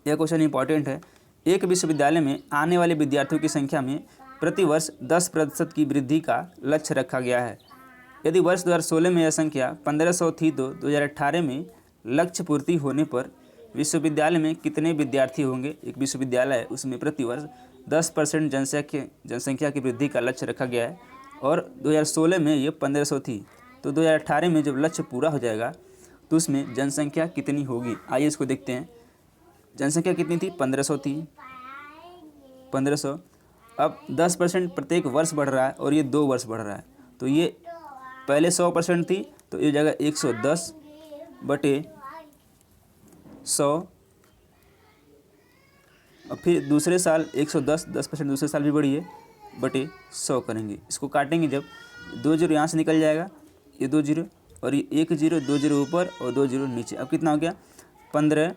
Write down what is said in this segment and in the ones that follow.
यह question important है। एक विश्वविद्यालय में आने वाले विद्यार्थियों की संख्या में प्रतिवर्ष 10% की वृद्धि का लक्ष्य रखा गया है। यदि वर्ष 2016 में यह संख्या 1500 थी तो 2018 में लक्ष्य पूर्ति होने पर विश्वविद्यालय में कितने विद्यार्थी होंगे। एक विश्वविद्यालय है, उसमें प्रतिवर्ष 10% जनसंख्या की वृद्धि का लक्ष्य रखा गया है और 2016 में ये 1500 थी, तो 2018 में जब लक्ष्य पूरा हो जाएगा तो उसमें जनसंख्या कितनी होगी। आइए इसको देखते हैं। जनसंख्या कितनी थी, 1500 थी, 1500। अब 10% प्रत्येक वर्ष बढ़ रहा है और ये 2 वर्ष बढ़ रहा है, तो ये पहले 100% थी तो ये जगह 110 बटे 100, और फिर दूसरे साल 110, 10% दूसरे साल भी बढ़ी है, बटे 100 करेंगे। इसको काटेंगे जब 2 जीरो यहाँ से निकल जाएगा, ये 2 जीरो और ये 1 जीरो, 2 जीरो ऊपर और 2 जीरो नीचे। अब कितना हो गया, 15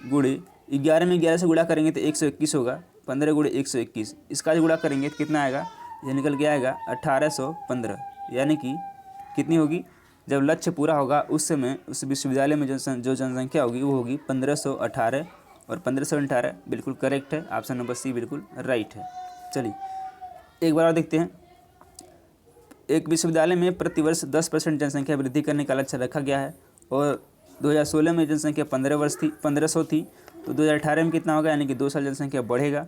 गुणे 11 में 11 से गुणा करेंगे तो 121 होगा, 15 गुणे 121। इसका जो गुणा करेंगे तो कितना आएगा, ये निकल के आएगा 1815। यानी कि कितनी होगी, जब लक्ष्य पूरा होगा उस समय उस विश्वविद्यालय में जो जनसंख्या होगी वो होगी 1518, और 1518 बिल्कुल करेक्ट है। ऑप्शन नंबर सी बिल्कुल राइट है। चलिए एक बार और देखते हैं। एक विश्वविद्यालय में प्रतिवर्ष 10% जनसंख्या वृद्धि करने का लक्ष्य रखा गया है और 2016 में जनसंख्या 1500 थी, तो 2018 में कितना होगा, यानी कि 2 साल जनसंख्या बढ़ेगा।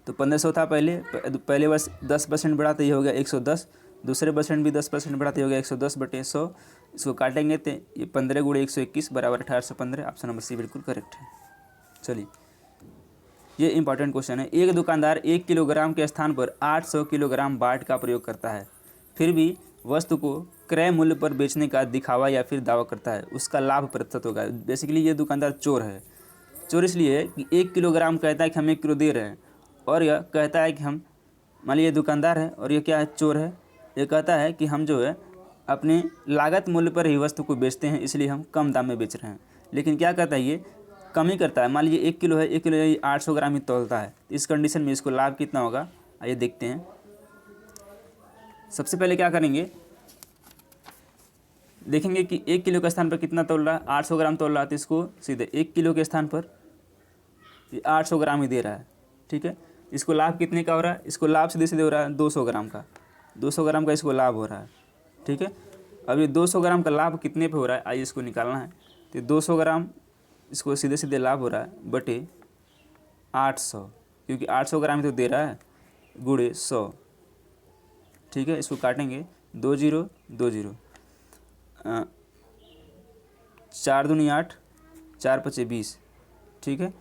तो 1500 था पहले वर्ष 10% बढ़ा तो ये हो गया 110, दूसरे परसेंट भी 10% बढ़ा तो ये हो गया 110 बटे 100। इसको काटेंगे तो ये 15 गुणे 121 बराबर 1815। ऑप्शन नंबर सी बिल्कुल करेक्ट है। चलिए ये इंपॉर्टेंट क्वेश्चन है। एक दुकानदार 1 किलोग्राम के स्थान पर 800 किलोग्राम बाट का प्रयोग करता है, फिर भी वस्तु को क्रय मूल्य पर बेचने का दिखावा या फिर दावा करता है, उसका लाभ प्रतिशत होगा। बेसिकली ये दुकानदार चोर है। चोर इसलिए है कि 1 किलोग्राम कहता है कि हम 1 किलो दे रहे हैं, और यह कहता है कि हम, मान लीजिए दुकानदार है और ये क्या है, चोर है। ये कहता है कि हम जो है अपने लागत मूल्य पर ही वस्तु को बेचते हैं, इसलिए हम कम दाम में बेच रहे हैं। लेकिन क्या कहता है, ये कम ही करता है। मान लीजिए 1 किलो है, 1 किलो 800 ग्राम ही तौलता है। इस कंडीशन में इसको लाभ कितना होगा, आइए देखते हैं। सबसे पहले क्या करेंगे, देखेंगे कि 1 किलो के स्थान पर कितना तोल रहा है, 800 ग्राम तोल रहा है, तो इसको सीधे 1 किलो के स्थान पर ये 800 ग्राम ही दे रहा है। ठीक है, इसको लाभ कितने का हो रहा है, इसको लाभ सीधे सीधे हो रहा है 200 ग्राम का, 200 ग्राम का इसको लाभ हो रहा है। ठीक है, अब ये 200 ग्राम का लाभ कितने पे हो रहा है, आइए इसको निकालना है। तो 200 ग्राम इसको सीधे सीधे लाभ हो रहा है बटे 800, क्योंकि 800 ग्राम तो दे रहा है, गुणे 100। ठीक है, इसको काटेंगे 2 जीरो 2 जीरो, 4 दूनी 8, 4 पचे 20। ठीक है,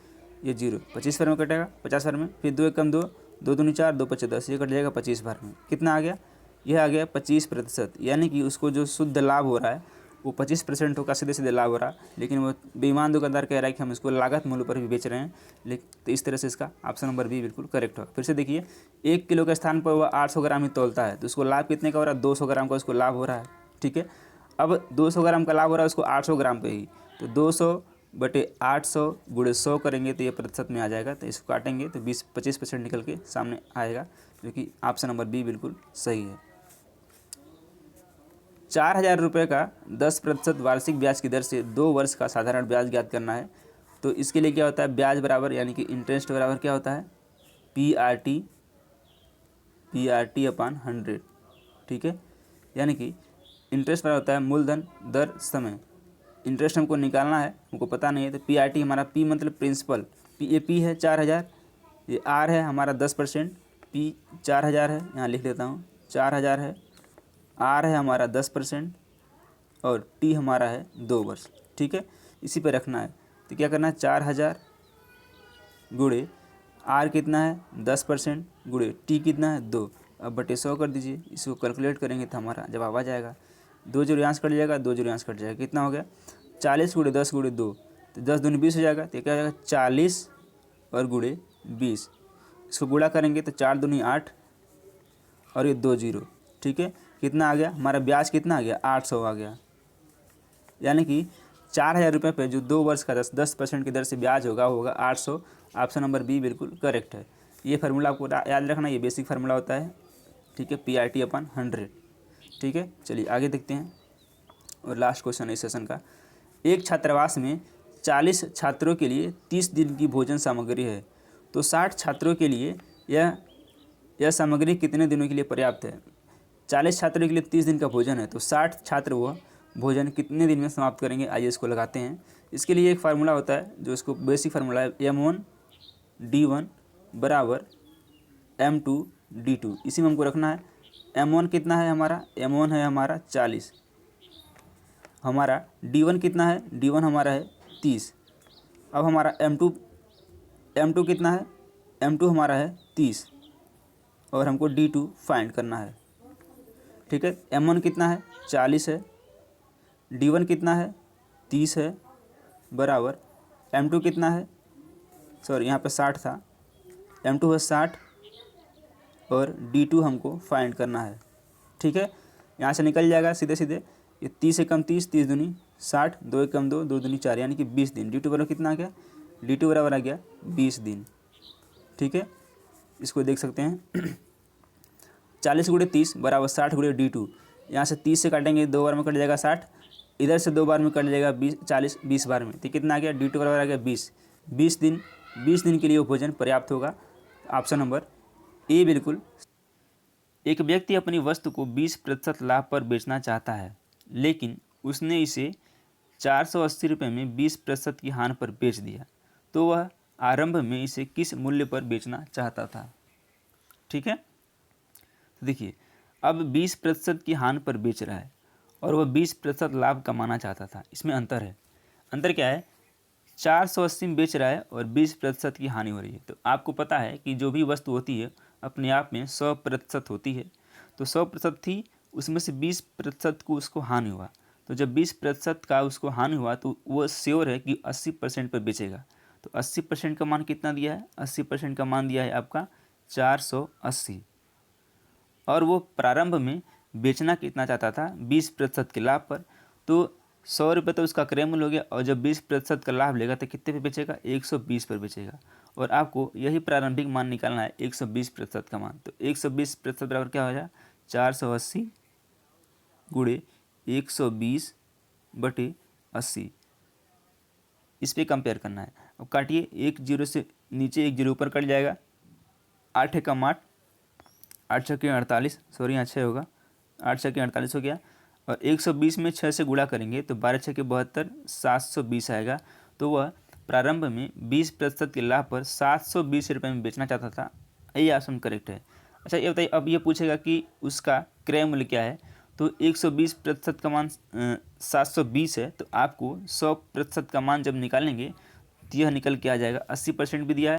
ये जीरो 25 बार में कटेगा, 50 बार में, फिर 2 एकम 2, 2 दूनी 4, 2 पचे 10, ये कट जाएगा 25 बार में। कितना आ गया, यह आ गया 25%। यानी कि उसको जो शुद्ध लाभ हो रहा है वो 25% होगा, सीधे सीधे लाभ हो रहा है। लेकिन वो बेईमान दुकानदार कह रहा है कि हम इसको लागत मूल्य पर भी बेच रहे हैं। लेकिन तो इस तरह से इसका ऑप्शन नंबर बी बिल्कुल करेक्ट होगा। फिर से देखिए, 1 किलो के स्थान पर वह 800 ग्राम ही तोलता है, तो उसको लाभ कितने का हो रहा है, 200 ग्राम का उसको लाभ हो रहा है। ठीक है, अब 200 ग्राम का लाभ हो रहा है उसको 800 ग्राम पे ही, तो 200 बटे 800 गुणे 100 करेंगे तो ये प्रतिशत में आ जाएगा। तो इसको काटेंगे तो 25% निकल के सामने आएगा, जो कि ऑप्शन नंबर बी बिल्कुल सही है। 4000 रुपये का 10% वार्षिक ब्याज की दर से 2 वर्ष का साधारण ब्याज ज्ञात करना है। तो इसके लिए क्या होता है, ब्याज बराबर यानी कि इंटरेस्ट बराबर क्या होता है, पी आर टी अपॉन 100। ठीक है, यानी कि इंटरेस्ट बराबर होता है मूलधन दर समय। इंटरेस्ट हमको निकालना है, हमको पता नहीं है, तो पी हमारा, पी मतलब प्रिंसिपल, ये पी है 4000, ये आर है हमारा 10%, पी 4000 है, यहाँ लिख लेता हूँ 4000 है, आर है हमारा 10% और टी हमारा है 2 वर्ष। ठीक है, इसी पे रखना है। तो क्या करना है, 4000 गुणे आर कितना है 10% गुणे टी कितना है 2, अब बटे 100 कर दीजिए। इसको कैलकुलेट करेंगे तो हमारा जवाब आ जाएगा। 2 जीरो यहाँ से कट जाएगा, 2 जीरो यहाँ से कट जाएगा, कितना हो गया 40 गुणे 10 गुणे 2, तो 10 दूनी 20 हो जाएगा। तो क्या हो जाएगा 40 और गुणे 20, इसको गुणा करेंगे तो 4 दूनी 8 और ये 2 जीरो। ठीक है, कितना आ गया हमारा ब्याज, कितना आ गया 800 आ गया। यानी कि 4000 रुपये पे जो 2 वर्ष का 10% की दर से ब्याज होगा 800। ऑप्शन नंबर बी बिल्कुल करेक्ट है। ये फार्मूला आपको याद रखना, ये बेसिक फार्मूला होता है। ठीक है, पी/टी अपॉन 100। ठीक है, चलिए आगे देखते हैं और लास्ट क्वेश्चन है इस सेशन का। एक छात्रावास में 40 छात्रों के लिए 30 दिन की भोजन सामग्री है, तो 60 छात्रों के लिए यह सामग्री कितने दिनों के लिए पर्याप्त है। 40 छात्रों के लिए 30 दिन का भोजन है, तो 60 छात्र वह भोजन कितने दिन में समाप्त करेंगे। आइए इसको लगाते हैं। इसके लिए एक फार्मूला होता है, जो इसको बेसिक फार्मूला है, M1D1 बराबर M2D2। इसी में हमको रखना है। M1 कितना है हमारा, M1 है हमारा 40, हमारा D1 कितना है, D1 हमारा है 30। अब हमारा M2 कितना है, M2 हमारा है 30 और हमको D2 फाइंड करना है। ठीक है, M1 कितना है 40 है, D1 कितना है 30 है, बराबर M2 कितना है, सॉरी यहाँ पे 60 था, M2 है 60 और D2 हमको फाइंड करना है। ठीक है, यहाँ से निकल जाएगा सीधे सीधे, ये 30 से कम 30, 30 दूनी 60, 2 एक कम 2, 2 दूनी 4, यानी कि 20 दिन। D2 बराबर कितना आ गया, D2 बराबर आ गया 20 दिन। ठीक है, इसको देख सकते हैं 40 गुणे 30 बराबर 60 गुणे D2। यहाँ से 30 से काटेंगे, 2 बार में कट जाएगा 60, इधर से 2 बार में कट जाएगा 40, 20 बार में, तो कितना आ गया, D2 बराबर आ गया 20। 20 दिन के लिए वो भोजन पर्याप्त होगा। ऑप्शन नंबर ए बिल्कुल। एक व्यक्ति अपनी वस्तु को 20% लाभ पर बेचना चाहता है, लेकिन उसने इसे 480 रुपये में 20% की हानि पर बेच दिया, तो वह आरंभ में इसे किस मूल्य पर बेचना चाहता था। ठीक है, तो देखिए अब 20% की हानि पर बेच रहा है और वह 20% लाभ कमाना चाहता था। इसमें अंतर है। अंतर क्या है, 480 में बेच रहा है और 20% की हानि हो रही है। तो आपको पता है कि जो भी वस्तु होती है अपने आप में 100% होती है, तो 100% थी, उसमें से 20% को उसको हानि हुआ। तो जब 20% का उसको हानि हुआ तो वो श्योर है कि 80% पर बेचेगा। तो 80% का मान कितना दिया है, 80% का मान दिया है आपका 480, और वो प्रारंभ में बेचना कितना चाहता था, 20% के लाभ पर। तो 100 रुपये तो उसका क्रय मूल्य हो गया, और जब 20% का लाभ लेगा तो कितने पे बेचेगा, 120 पर बेचेगा। और आपको यही प्रारंभिक मान निकालना है, 120% का मान। तो 120% बराबर क्या हो जाए, 480 गुणे 120/80। इस पर कंपेयर करना है। अब काटिए, 1 0 से नीचे 1 0 ऊपर कट जाएगा, 8 एकम 8, 8 छक्के 48, सॉरी यहाँ 6 होगा, 8 छक्के 48 हो गया। और 120 में 6 से गुणा करेंगे तो 12 छक्के 72, 720 आएगा। तो वह प्रारंभ में 20% के लाभ पर 720 रुपये में बेचना चाहता था। ये ऑप्शन करेक्ट है। अच्छा ये बताइए, अब ये पूछेगा कि उसका क्रय मूल्य क्या है। तो 120% का मान 720 है, तो आपको 100% का मान जब निकालेंगे तो यह निकल के आ जाएगा। 80% भी दिया है।